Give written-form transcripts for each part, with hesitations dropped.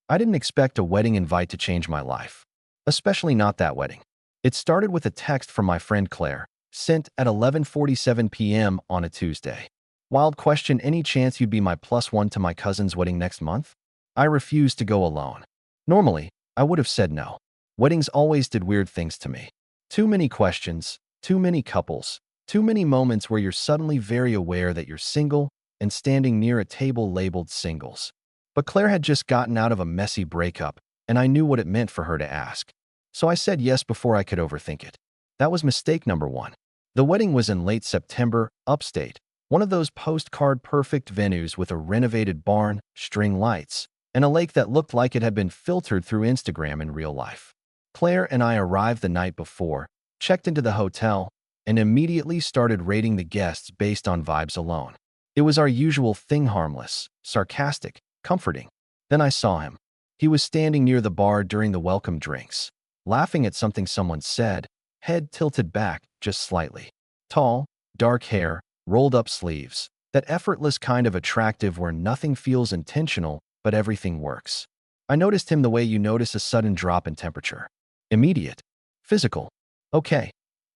I didn't expect a wedding invite to change my life, especially not that wedding. It started with a text from my friend Claire, sent at 11:47 p.m. on a Tuesday. Wild question, any chance you'd be my plus one to my cousin's wedding next month? I refused to go alone. Normally, I would have said no. Weddings always did weird things to me. Too many questions, too many couples, too many moments where you're suddenly very aware that you're single and standing near a table labeled singles. But Claire had just gotten out of a messy breakup, and I knew what it meant for her to ask. So I said yes before I could overthink it. That was mistake number one. The wedding was in late September, upstate, one of those postcard-perfect venues with a renovated barn, string lights, and a lake that looked like it had been filtered through Instagram in real life. Claire and I arrived the night before, checked into the hotel, and immediately started rating the guests based on vibes alone. It was our usual thing, harmless, sarcastic, comforting. Then I saw him. He was standing near the bar during the welcome drinks, laughing at something someone said, head tilted back just slightly. Tall, dark hair, rolled up sleeves, that effortless kind of attractive where nothing feels intentional but everything works. I noticed him the way you notice a sudden drop in temperature. Immediate. Physical. Okay.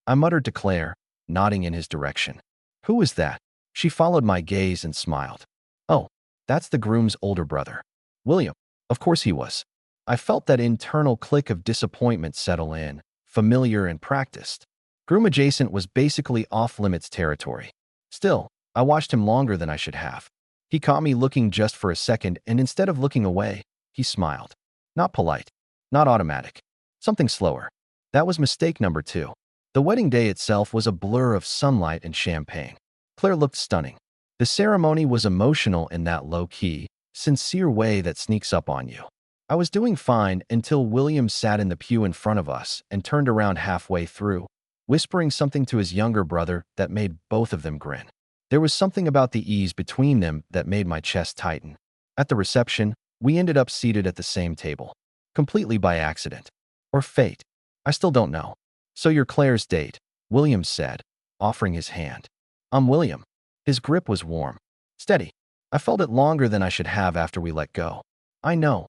I muttered to Claire, nodding in his direction. Who was that? She followed my gaze and smiled. Oh, that's the groom's older brother. William. Of course he was. I felt that internal click of disappointment settle in, familiar and practiced. Groom adjacent was basically off-limits territory. Still, I watched him longer than I should have. He caught me looking just for a second, and instead of looking away, he smiled. Not polite. Not automatic. Something slower. That was mistake number two. The wedding day itself was a blur of sunlight and champagne. Claire looked stunning. The ceremony was emotional in that low-key, sincere way that sneaks up on you. I was doing fine until William sat in the pew in front of us and turned around halfway through, whispering something to his younger brother that made both of them grin. There was something about the ease between them that made my chest tighten. At the reception, we ended up seated at the same table. Completely by accident. Or fate. I still don't know. So you're Claire's date, William said, offering his hand. I'm William. His grip was warm. Steady. I felt it longer than I should have after we let go. I know,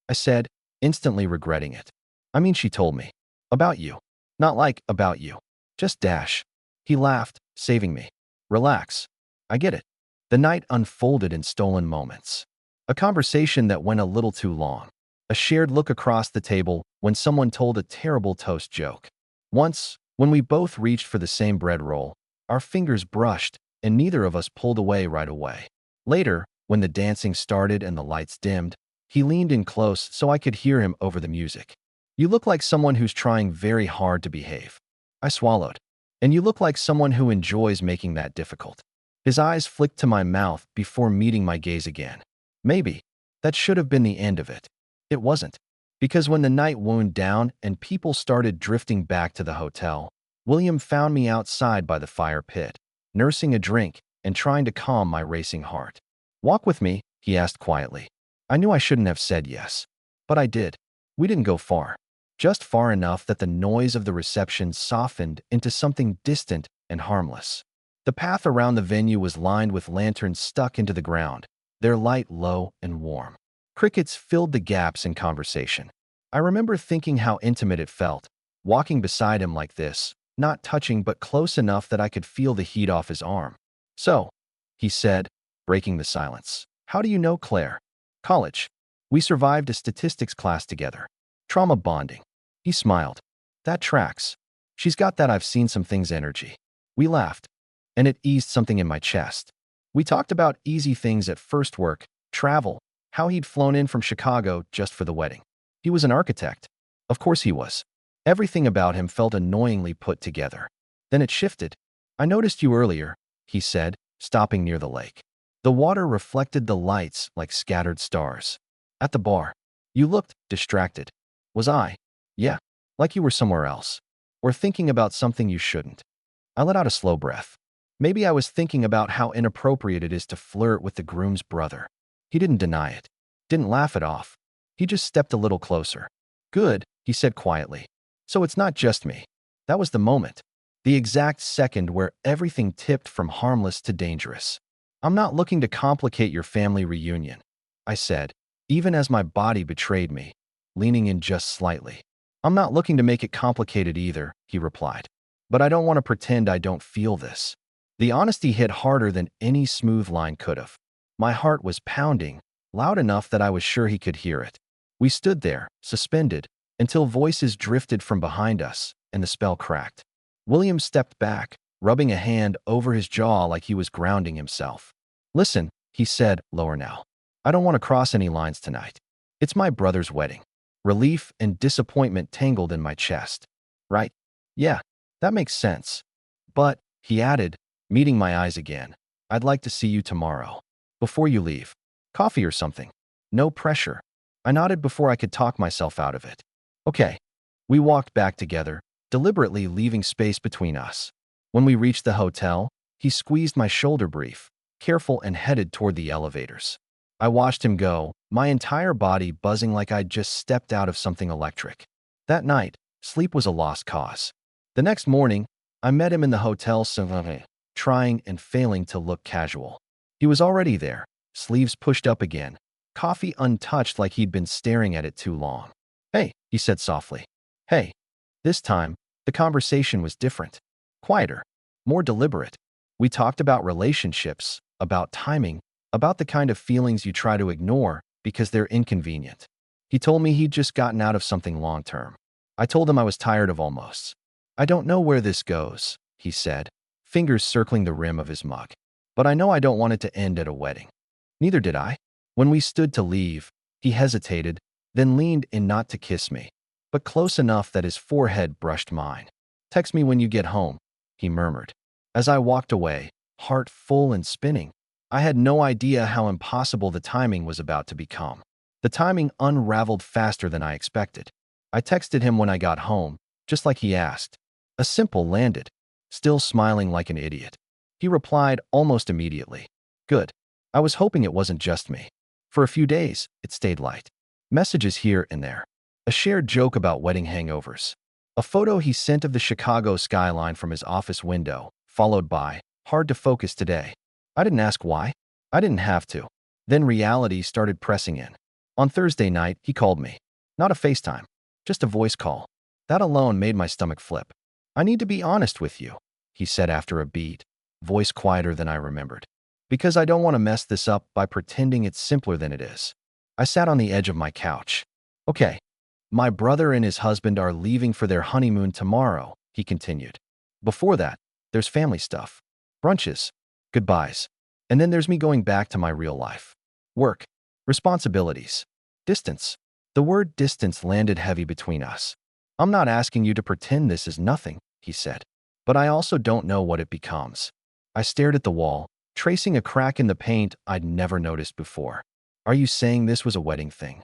I said, instantly regretting it. I mean, she told me. About you. Not like about you. Just dash. He laughed, saving me. Relax. I get it. The night unfolded in stolen moments. A conversation that went a little too long. A shared look across the table when someone told a terrible toast joke. Once, when we both reached for the same bread roll, our fingers brushed and neither of us pulled away right away. Later, when the dancing started and the lights dimmed, he leaned in close so I could hear him over the music. You look like someone who's trying very hard to behave. I swallowed. And you look like someone who enjoys making that difficult. His eyes flicked to my mouth before meeting my gaze again. Maybe. That should have been the end of it. It wasn't. Because when the night wound down and people started drifting back to the hotel, William found me outside by the fire pit, nursing a drink and trying to calm my racing heart. Walk with me, he asked quietly. I knew I shouldn't have said yes. But I did. We didn't go far. Just far enough that the noise of the reception softened into something distant and harmless. The path around the venue was lined with lanterns stuck into the ground, their light low and warm. Crickets filled the gaps in conversation. I remember thinking how intimate it felt, walking beside him like this, not touching but close enough that I could feel the heat off his arm. So, he said, breaking the silence. How do you know Claire? College. We survived a statistics class together. Trauma bonding. He smiled. That tracks. She's got that I've seen some things energy. We laughed, and it eased something in my chest. We talked about easy things at first, work, travel, how he'd flown in from Chicago just for the wedding. He was an architect. Of course he was. Everything about him felt annoyingly put together. Then it shifted. I noticed you earlier, he said, stopping near the lake. The water reflected the lights like scattered stars. At the bar. You looked distracted. Was I? Yeah. Like you were somewhere else. Or thinking about something you shouldn't. I let out a slow breath. Maybe I was thinking about how inappropriate it is to flirt with the groom's brother. He didn't deny it. Didn't laugh it off. He just stepped a little closer. Good, he said quietly. So it's not just me. That was the moment. The exact second where everything tipped from harmless to dangerous. I'm not looking to complicate your family reunion, I said, even as my body betrayed me, leaning in just slightly. I'm not looking to make it complicated either, he replied. But I don't want to pretend I don't feel this. The honesty hit harder than any smooth line could have. My heart was pounding, loud enough that I was sure he could hear it. We stood there, suspended, until voices drifted from behind us, and the spell cracked. William stepped back, rubbing a hand over his jaw like he was grounding himself. Listen, he said, lower now. I don't want to cross any lines tonight. It's my brother's wedding. Relief and disappointment tangled in my chest. Right? Yeah, that makes sense. But, he added, meeting my eyes again, I'd like to see you tomorrow. Before you leave. Coffee or something. No pressure. I nodded before I could talk myself out of it. Okay. We walked back together, deliberately leaving space between us. When we reached the hotel, he squeezed my shoulder brief, careful, and headed toward the elevators. I watched him go, my entire body buzzing like I'd just stepped out of something electric. That night, sleep was a lost cause. The next morning, I met him in the hotel, trying and failing to look casual. He was already there, sleeves pushed up again, coffee untouched like he'd been staring at it too long. Hey, he said softly. Hey. This time, the conversation was different. Quieter. More deliberate. We talked about relationships, about timing, about the kind of feelings you try to ignore because they're inconvenient. He told me he'd just gotten out of something long-term. I told him I was tired of almosts. I don't know where this goes, he said, fingers circling the rim of his mug. But I know I don't want it to end at a wedding. Neither did I. When we stood to leave, he hesitated, then leaned in not to kiss me, but close enough that his forehead brushed mine. Text me when you get home, he murmured. As I walked away, heart full and spinning, I had no idea how impossible the timing was about to become. The timing unraveled faster than I expected. I texted him when I got home, just like he asked. A simple landed, still smiling like an idiot. He replied almost immediately. Good. I was hoping it wasn't just me. For a few days, it stayed light. Messages here and there. A shared joke about wedding hangovers. A photo he sent of the Chicago skyline from his office window, followed by, hard to focus today. I didn't ask why. I didn't have to. Then reality started pressing in. On Thursday night, he called me. Not a FaceTime, just a voice call. That alone made my stomach flip. I need to be honest with you, he said after a beat, voice quieter than I remembered. Because I don't want to mess this up by pretending it's simpler than it is. I sat on the edge of my couch. Okay. My brother and his husband are leaving for their honeymoon tomorrow, he continued. Before that, there's family stuff. Brunches. Goodbyes. And then there's me going back to my real life. Work. Responsibilities. Distance. The word distance landed heavy between us. I'm not asking you to pretend this is nothing, he said. But I also don't know what it becomes. I stared at the wall, tracing a crack in the paint I'd never noticed before. Are you saying this was a wedding thing?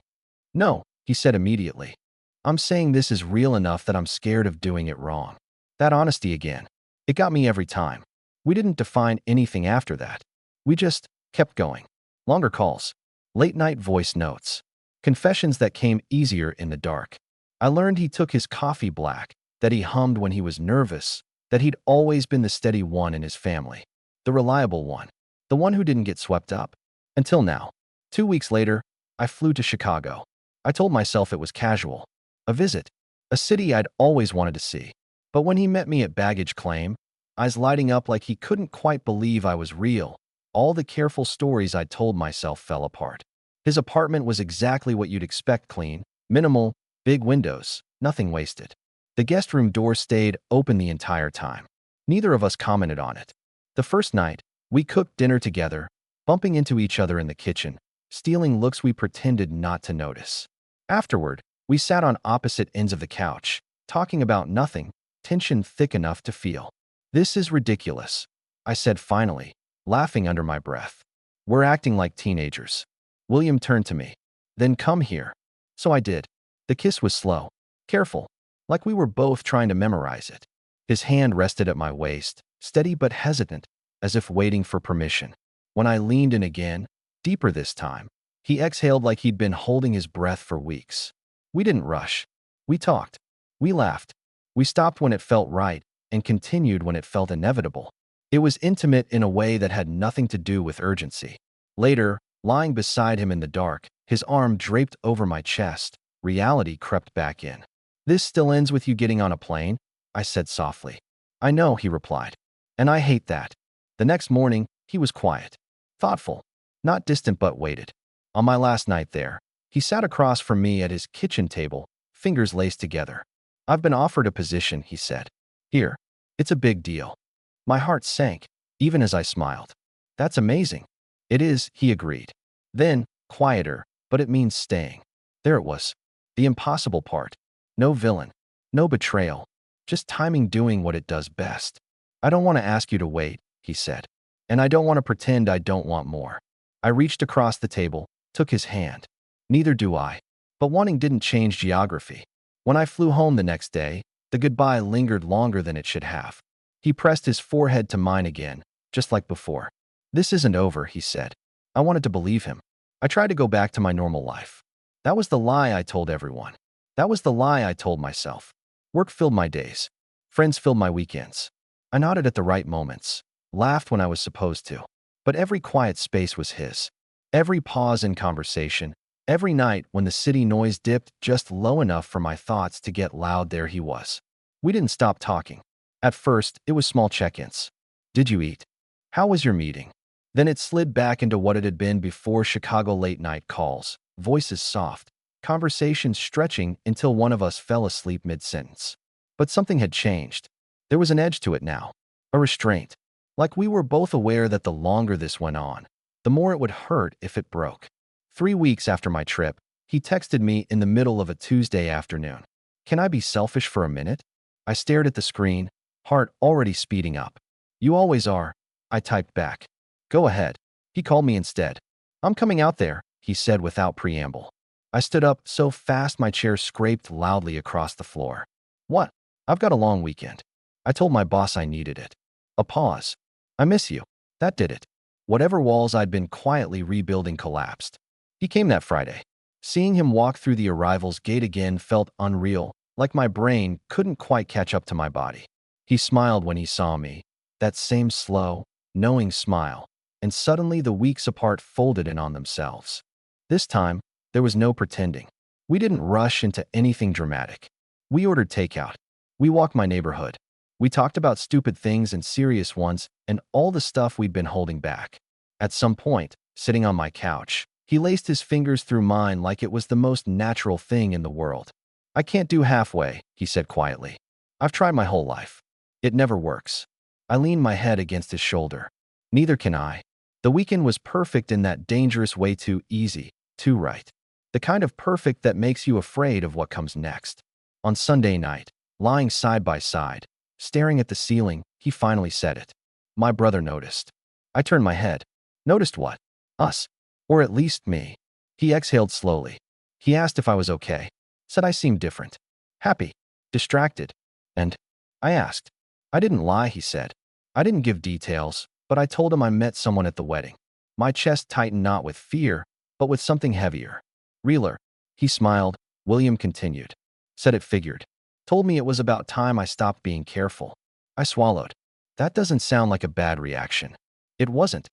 No, he said immediately. I'm saying this is real enough that I'm scared of doing it wrong. That honesty again. It got me every time. We didn't define anything after that. We just kept going. Longer calls. Late-night voice notes. Confessions that came easier in the dark. I learned he took his coffee black, that he hummed when he was nervous, that he'd always been the steady one in his family. The reliable one. The one who didn't get swept up. Until now. 2 weeks later, I flew to Chicago. I told myself it was casual. A visit. A city I'd always wanted to see. But when he met me at baggage claim, eyes lighting up like he couldn't quite believe I was real, all the careful stories I'd told myself fell apart. His apartment was exactly what you'd expect: clean, minimal, big windows, nothing wasted. The guest room door stayed open the entire time. Neither of us commented on it. The first night, we cooked dinner together, bumping into each other in the kitchen, stealing looks we pretended not to notice. Afterward, we sat on opposite ends of the couch, talking about nothing, tension thick enough to feel. This is ridiculous, I said finally, laughing under my breath. We're acting like teenagers. William turned to me. Then come here. So I did. The kiss was slow, careful, like we were both trying to memorize it. His hand rested at my waist, steady but hesitant, as if waiting for permission. When I leaned in again, deeper this time, he exhaled like he'd been holding his breath for weeks. We didn't rush. We talked. We laughed. We stopped when it felt right and continued when it felt inevitable. It was intimate in a way that had nothing to do with urgency. Later, lying beside him in the dark, His arm draped over my chest. Reality crept back in. "This still ends with you getting on a plane?" I said softly. "I know," he replied. "And I hate that." The next morning, he was quiet. Thoughtful. Not distant but waited. On my last night there, he sat across from me at his kitchen table, fingers laced together. "I've been offered a position," he said. "Here. It's a big deal." My heart sank, even as I smiled. "That's amazing." "It is," he agreed. Then, quieter, "but it means staying." There it was. The impossible part. No villain. No betrayal. Just timing doing what it does best. "I don't want to ask you to wait," he said. "And I don't want to pretend I don't want more." I reached across the table, took his hand. "Neither do I." But wanting didn't change geography. When I flew home the next day, the goodbye lingered longer than it should have. He pressed his forehead to mine again, just like before. "This isn't over," he said. I wanted to believe him. I tried to go back to my normal life. That was the lie I told everyone. That was the lie I told myself. Work filled my days. Friends filled my weekends. I nodded at the right moments, laughed when I was supposed to. But every quiet space was his. Every pause in conversation, every night when the city noise dipped just low enough for my thoughts to get loud, there he was. We didn't stop talking. At first, it was small check-ins. "Did you eat? How was your meeting?" Then it slid back into what it had been before: Chicago late-night calls, voices soft, conversations stretching until one of us fell asleep mid-sentence. But something had changed. There was an edge to it now, a restraint. Like we were both aware that the longer this went on, the more it would hurt if it broke. 3 weeks after my trip, he texted me in the middle of a Tuesday afternoon. "Can I be selfish for a minute?" I stared at the screen, heart already speeding up. "You always are," I typed back. "Go ahead." He called me instead. "I'm coming out there," he said without preamble. I stood up so fast my chair scraped loudly across the floor. "What?" "I've got a long weekend. I told my boss I needed it." A pause. "I miss you." That did it. Whatever walls I'd been quietly rebuilding collapsed. He came that Friday. Seeing him walk through the arrivals gate again felt unreal, like my brain couldn't quite catch up to my body. He smiled when he saw me, that same slow, knowing smile, and suddenly the weeks apart folded in on themselves. This time, there was no pretending. We didn't rush into anything dramatic. We ordered takeout. We walked my neighborhood. We talked about stupid things and serious ones and all the stuff we'd been holding back. At some point, sitting on my couch, he laced his fingers through mine like it was the most natural thing in the world. "I can't do halfway," he said quietly. "I've tried my whole life. It never works." I leaned my head against his shoulder. "Neither can I." The weekend was perfect in that dangerous way, too easy, too right. The kind of perfect that makes you afraid of what comes next. On Sunday night, lying side by side, staring at the ceiling, he finally said it. "My brother noticed." I turned my head. "Noticed what?" "Us. Or at least me." He exhaled slowly. He asked if I was okay. Said I seemed different. Happy. Distracted. And I asked. I didn't lie, he said. I didn't give details, but I told him I met someone at the wedding. My chest tightened not with fear, but with something heavier. "Realer." He smiled. William continued. Said it figured. Told me it was about time I stopped being careful. I swallowed. That doesn't sound like a bad reaction. It wasn't.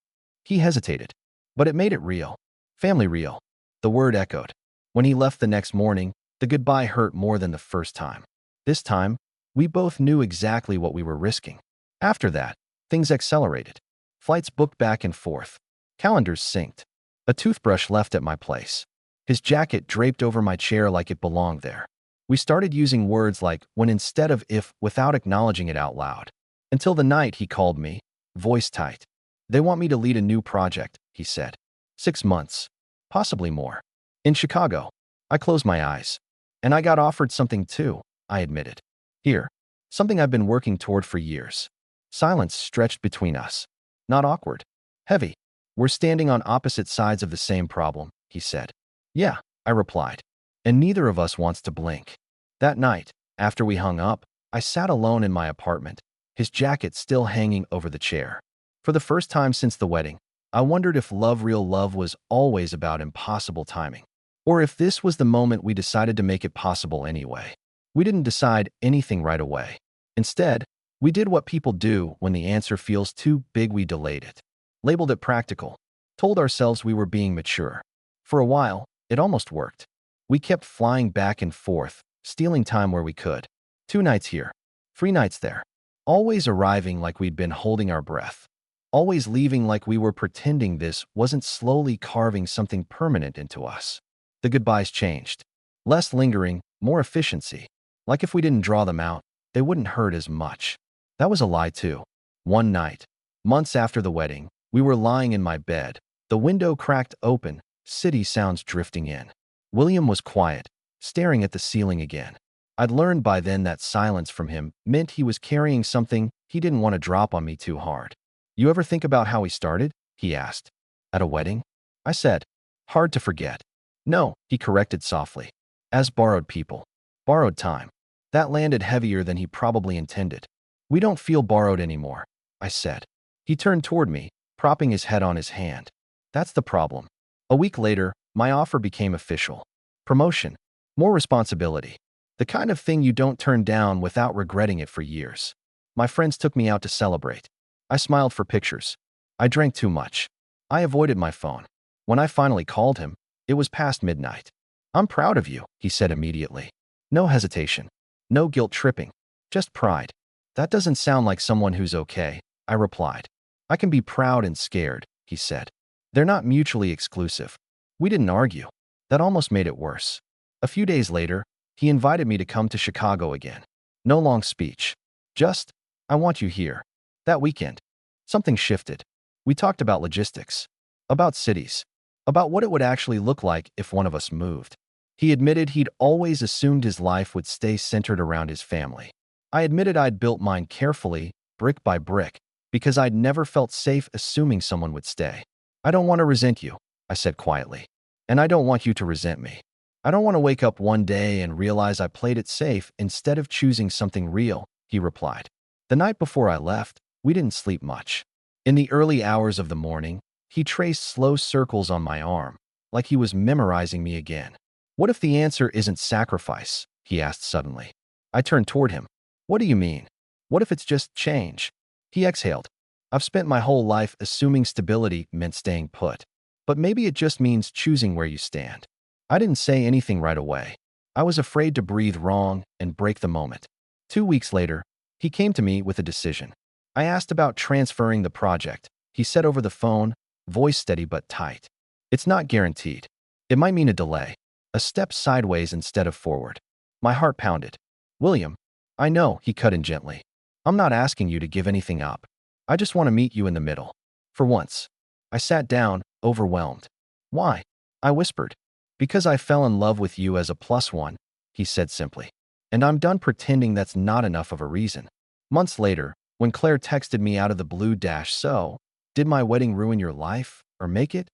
He hesitated. But it made it real. Family real. The word echoed. When he left the next morning, the goodbye hurt more than the first time. This time, we both knew exactly what we were risking. After that, things accelerated. Flights booked back and forth. Calendars synced. A toothbrush left at my place. His jacket draped over my chair like it belonged there. We started using words like when instead of if without acknowledging it out loud. Until the night he called me, voice tight. "They want me to lead a new project," he said. 6 months. Possibly more. In Chicago. I closed my eyes. "And I got offered something too," I admitted. "Here. Something I've been working toward for years." Silence stretched between us. Not awkward. Heavy. "We're standing on opposite sides of the same problem," he said. "Yeah," I replied. "And neither of us wants to blink." That night, after we hung up, I sat alone in my apartment, his jacket still hanging over the chair. For the first time since the wedding, I wondered if real love was always about impossible timing. Or if this was the moment we decided to make it possible anyway. We didn't decide anything right away. Instead, we did what people do when the answer feels too big. We delayed it. Labeled it practical. Told ourselves we were being mature. For a while, It almost worked. We kept flying back and forth, stealing time where we could. 2 nights here, 3 nights there. Always arriving like we'd been holding our breath. Always leaving like we were pretending this wasn't slowly carving something permanent into us. The goodbyes changed. Less lingering, more efficiency. Like if we didn't draw them out, they wouldn't hurt as much. That was a lie too. One night, months after the wedding, we were lying in my bed, the window cracked open, city sounds drifting in. William was quiet, staring at the ceiling again. I'd learned by then that silence from him meant he was carrying something he didn't want to drop on me too hard. You ever think about how we started? He asked. At a wedding? I said. Hard to forget. No, he corrected softly. As borrowed people. Borrowed time. That landed heavier than he probably intended. We don't feel borrowed anymore, I said. He turned toward me, propping his head on his hand. That's the problem. A week later, my offer became official. Promotion. More responsibility. The kind of thing you don't turn down without regretting it for years. My friends took me out to celebrate. I smiled for pictures. I drank too much. I avoided my phone. When I finally called him, it was past midnight. I'm proud of you, he said immediately. No hesitation. No guilt tripping. Just pride. That doesn't sound like someone who's okay, I replied. I can be proud and scared, he said. They're not mutually exclusive. We didn't argue. That almost made it worse. A few days later, he invited me to come to Chicago again. No long speech. Just, I want you here. That weekend, something shifted. We talked about logistics, about cities, about what it would actually look like if one of us moved. He admitted he'd always assumed his life would stay centered around his family. I admitted I'd built mine carefully, brick by brick, because I'd never felt safe assuming someone would stay. I don't want to resent you, I said quietly. And I don't want you to resent me. I don't want to wake up one day and realize I played it safe instead of choosing something real, he replied. The night before I left, we didn't sleep much. In the early hours of the morning, he traced slow circles on my arm, like he was memorizing me again. What if the answer isn't sacrifice? He asked suddenly. I turned toward him. What do you mean? What if it's just change? He exhaled. I've spent my whole life assuming stability meant staying put. But maybe it just means choosing where you stand. I didn't say anything right away. I was afraid to breathe wrong and break the moment. 2 weeks later, he came to me with a decision. I asked about transferring the project. He said over the phone, voice steady but tight. It's not guaranteed. It might mean a delay, a step sideways instead of forward. My heart pounded. William, I know, he cut in gently. I'm not asking you to give anything up. I just want to meet you in the middle. For once. I sat down, overwhelmed. Why? I whispered. Because I fell in love with you as a +1, he said simply. And I'm done pretending that's not enough of a reason. Months later, when Claire texted me out of the blue, so, did my wedding ruin your life, or make it?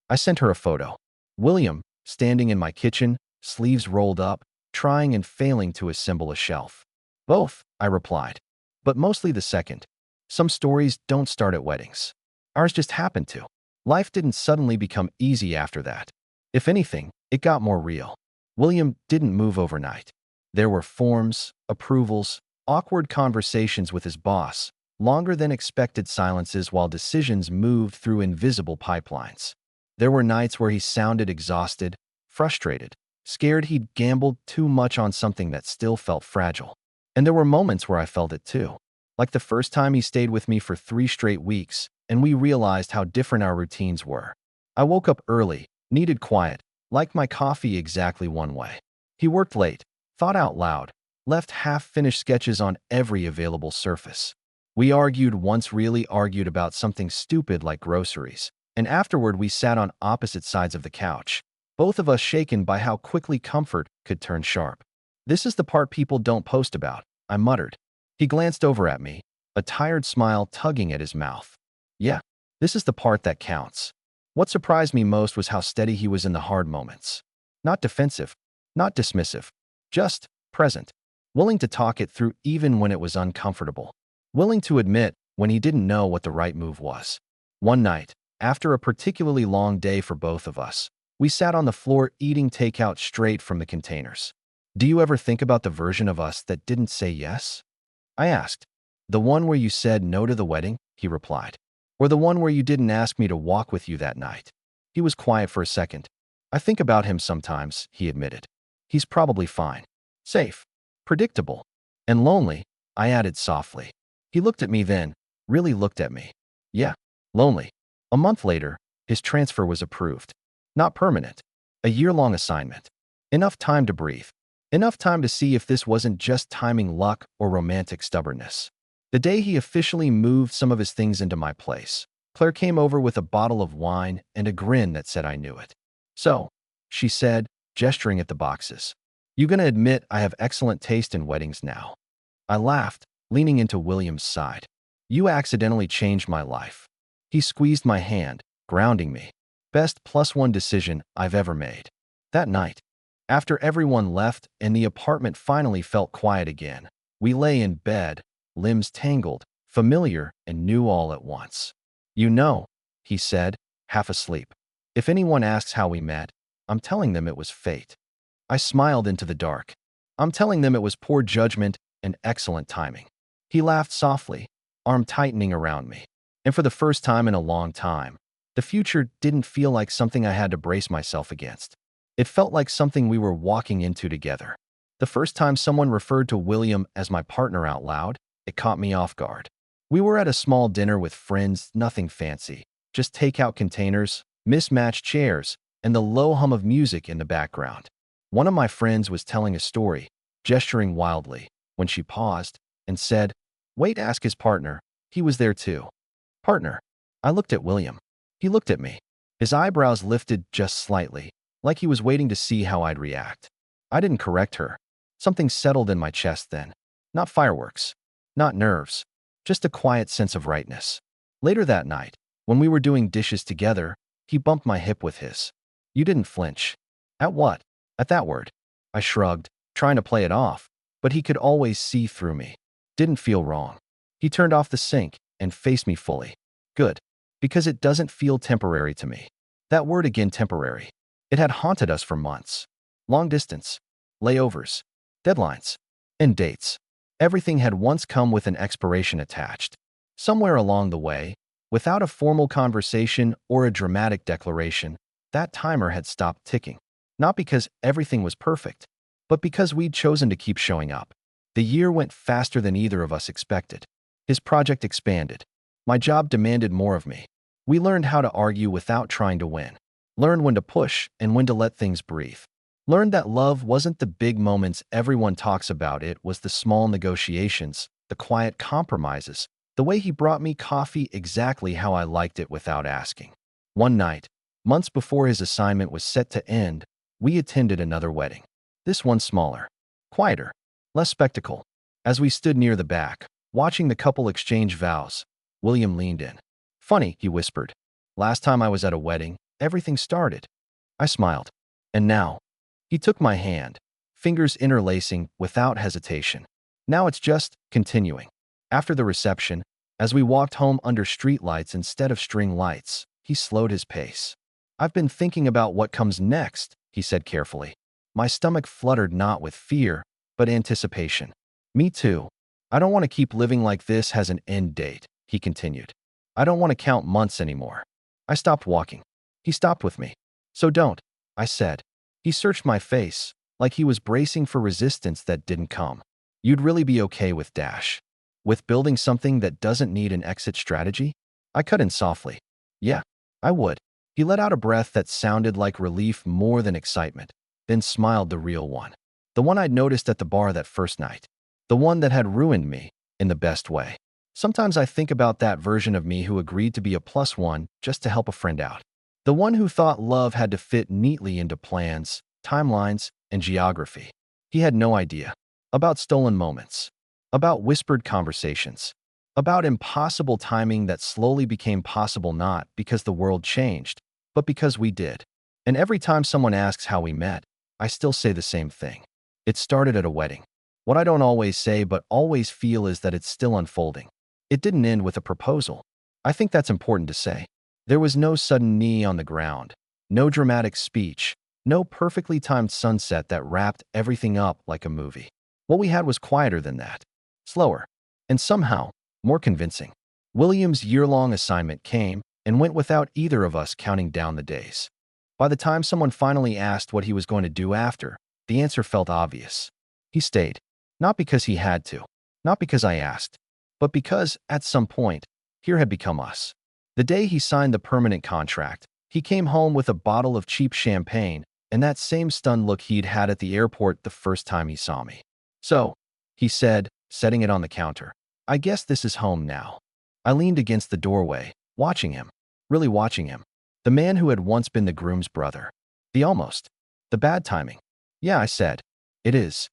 I sent her a photo. William, standing in my kitchen, sleeves rolled up, trying and failing to assemble a shelf. Both, I replied. But mostly the second. Some stories don't start at weddings. Ours just happened to. Life didn't suddenly become easy after that. If anything, it got more real. William didn't move overnight. There were forms, approvals, awkward conversations with his boss, longer than expected silences while decisions moved through invisible pipelines. There were nights where he sounded exhausted, frustrated, scared he'd gambled too much on something that still felt fragile. And there were moments where I felt it too. Like the first time he stayed with me for 3 straight weeks, and we realized how different our routines were. I woke up early, needed quiet, liked my coffee exactly one way. He worked late, thought out loud, left half-finished sketches on every available surface. We argued once really argued about something stupid like groceries, and afterward we sat on opposite sides of the couch, both of us shaken by how quickly comfort could turn sharp. This is the part people don't post about, I muttered. He glanced over at me, a tired smile tugging at his mouth. Yeah, this is the part that counts. What surprised me most was how steady he was in the hard moments. Not defensive, not dismissive, just present, willing to talk it through even when it was uncomfortable, willing to admit when he didn't know what the right move was. One night, after a particularly long day for both of us, we sat on the floor eating takeout straight from the containers. Do you ever think about the version of us that didn't say yes? I asked. The one where you said no to the wedding, he replied. Or the one where you didn't ask me to walk with you that night? He was quiet for a second. I think about him sometimes, he admitted. He's probably fine. Safe. Predictable. And lonely, I added softly. He looked at me then, really looked at me. Yeah, lonely. A month later, his transfer was approved. Not permanent. A year-long assignment. Enough time to breathe. Enough time to see if this wasn't just timing luck or romantic stubbornness. The day he officially moved some of his things into my place, Claire came over with a bottle of wine and a grin that said I knew it. So, she said, gesturing at the boxes, "You gonna admit I have excellent taste in weddings now?" I laughed, leaning into William's side. "You accidentally changed my life." He squeezed my hand, grounding me. Best +1 decision I've ever made. That night, after everyone left and the apartment finally felt quiet again, we lay in bed, limbs tangled, familiar and new all at once. "You know," he said, half asleep, "if anyone asks how we met, I'm telling them it was fate." I smiled into the dark. I'm telling them it was poor judgment and excellent timing. He laughed softly, arm tightening around me. And for the first time in a long time, the future didn't feel like something I had to brace myself against. It felt like something we were walking into together. The first time someone referred to William as my partner out loud, it caught me off guard. We were at a small dinner with friends, nothing fancy, just takeout containers, mismatched chairs, and the low hum of music in the background. One of my friends was telling a story, gesturing wildly, when she paused and said, "Wait, ask his partner. He was there too." Partner. I looked at William. He looked at me. His eyebrows lifted just slightly, like he was waiting to see how I'd react. I didn't correct her. Something settled in my chest then. Not fireworks. Not nerves. Just a quiet sense of rightness. Later that night, when we were doing dishes together, he bumped my hip with his. "You didn't flinch." At what? At that word. I shrugged, trying to play it off, but he could always see through me. Didn't feel wrong. He turned off the sink and faced me fully. Good. Because it doesn't feel temporary to me. That word again, temporary. It had haunted us for months. Long distance. Layovers. Deadlines. And dates. Everything had once come with an expiration attached. Somewhere along the way, without a formal conversation or a dramatic declaration, that timer had stopped ticking. Not because everything was perfect, but because we'd chosen to keep showing up. The year went faster than either of us expected. His project expanded. My job demanded more of me. We learned how to argue without trying to win. Learned when to push and when to let things breathe. Learned that love wasn't the big moments everyone talks about, it was the small negotiations, the quiet compromises, the way he brought me coffee exactly how I liked it without asking. One night, months before his assignment was set to end, we attended another wedding. This one smaller, quieter, less spectacle. As we stood near the back, watching the couple exchange vows, William leaned in. "Funny," he whispered. "Last time I was at a wedding, everything started." I smiled. "And now?" He took my hand, fingers interlacing without hesitation. "Now it's just continuing." After the reception, as we walked home under streetlights instead of string lights, he slowed his pace. "I've been thinking about what comes next," he said carefully. My stomach fluttered not with fear, but anticipation. "Me too. I don't want to keep living like this has an end date," he continued. "I don't want to count months anymore." I stopped walking. He stopped with me. "So don't," I said. He searched my face, like he was bracing for resistance that didn't come. "You'd really be okay with dash? With building something that doesn't need an exit strategy?" I cut in softly. "Yeah, I would." He let out a breath that sounded like relief more than excitement, then smiled, the real one. The one I'd noticed at the bar that first night. The one that had ruined me, in the best way. Sometimes I think about that version of me who agreed to be a +1 just to help a friend out. The one who thought love had to fit neatly into plans, timelines, and geography. He had no idea. About stolen moments. About whispered conversations. About impossible timing that slowly became possible, not because the world changed, but because we did. And every time someone asks how we met, I still say the same thing. It started at a wedding. What I don't always say but always feel is that it's still unfolding. It didn't end with a proposal. I think that's important to say. There was no sudden knee on the ground, no dramatic speech, no perfectly timed sunset that wrapped everything up like a movie. What we had was quieter than that, slower, and somehow more convincing. William's year-long assignment came and went without either of us counting down the days. By the time someone finally asked what he was going to do after, the answer felt obvious. He stayed. Not because he had to, not because I asked, but because, at some point, here had become us. The day he signed the permanent contract, he came home with a bottle of cheap champagne and that same stunned look he'd had at the airport the first time he saw me. "So," he said, setting it on the counter, "I guess this is home now." I leaned against the doorway, watching him, really watching him. The man who had once been the groom's brother. The almost. The bad timing. "Yeah," I said. "It is."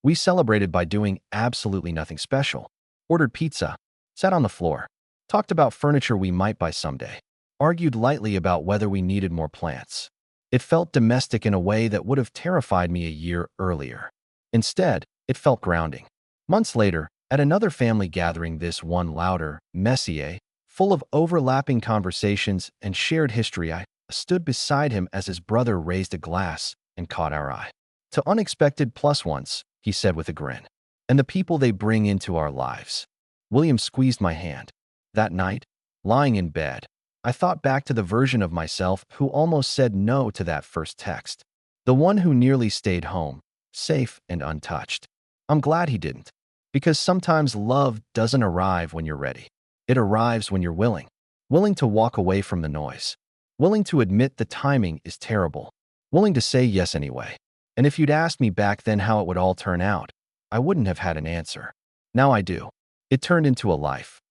We celebrated by doing absolutely nothing special. Ordered pizza, sat on the floor, talked about furniture we might buy someday, argued lightly about whether we needed more plants. It felt domestic in a way that would have terrified me a year earlier. Instead, it felt grounding. Months later, at another family gathering, this one louder, messier, full of overlapping conversations and shared history, I stood beside him as his brother raised a glass and caught our eye. "To unexpected plus ones," he said with a grin, "and the people they bring into our lives." William squeezed my hand. That night, lying in bed, I thought back to the version of myself who almost said no to that first text. The one who nearly stayed home, safe and untouched. I'm glad he didn't. Because sometimes love doesn't arrive when you're ready. It arrives when you're willing. Willing to walk away from the noise. Willing to admit the timing is terrible. Willing to say yes anyway. And if you'd asked me back then how it would all turn out, I wouldn't have had an answer. Now I do. It turned into a life.